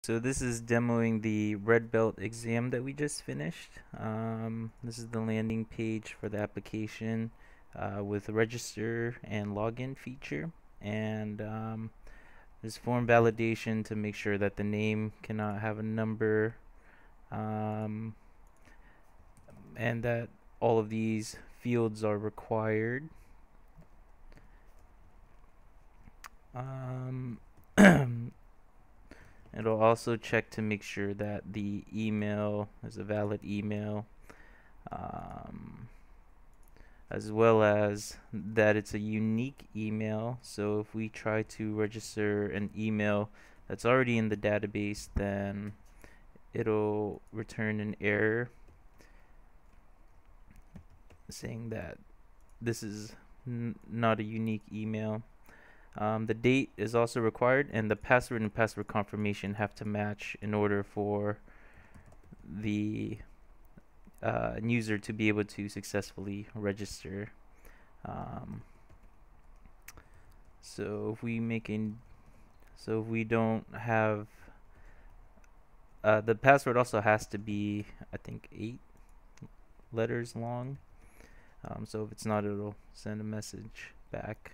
So this is demoing the red belt exam that we just finished. This is the landing page for the application with register and login feature, and this form validation to make sure that the name cannot have a number, um, and that all of these fields are required. It'll also check to make sure that the email is a valid email, um, as well as that it's a unique email. So if we try to register an email that's already in the database, then it'll return an error saying that this is not a unique email. The date is also required, and the password and password confirmation have to match in order for the user to be able to successfully register. So if we don't have the password also has to be, I think, 8 letters long. So if it's not, it'll send a message back.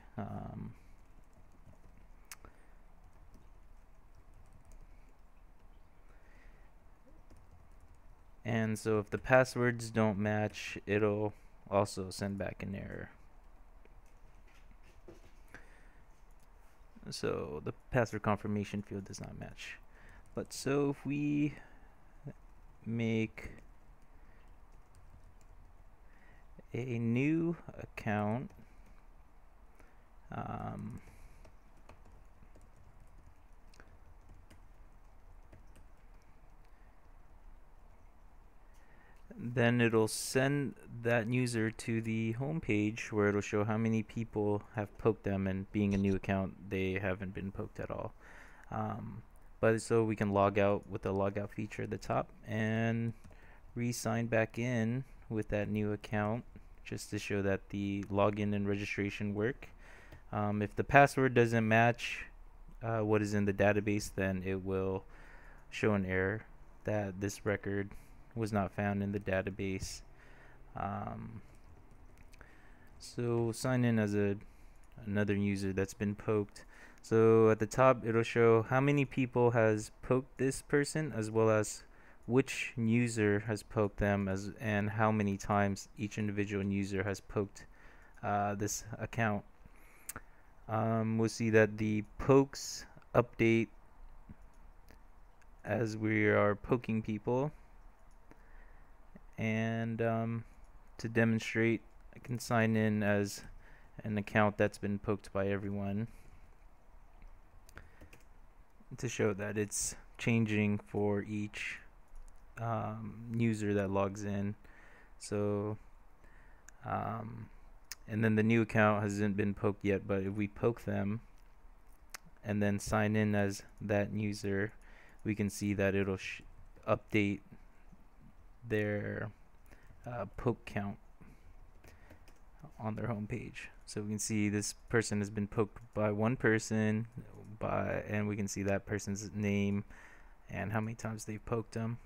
And so if the passwords don't match, it'll also send back an error. So the password confirmation field does not match. But so if we make a new account, then it'll send that user to the home page where it'll show how many people have poked them, and being a new account, they haven't been poked at all. But so we can log out with the logout feature at the top and re-sign back in with that new account just to show that the login and registration work. If the password doesn't match what is in the database, then it will show an error that this record was not found in the database. So sign in as another user that's been poked. So at the top it'll show how many people has poked this person, as well as which user has poked them, and how many times each individual user has poked this account. We'll see that the pokes update as we are poking people, and to demonstrate, I can sign in as an account that's been poked by everyone to show that it's changing for each user that logs in. So and then the new account hasn't been poked yet, but if we poke them and then sign in as that user, we can see that it'll update their poke count on their home page. So we can see this person has been poked by one person, and we can see that person's name and how many times they've poked them.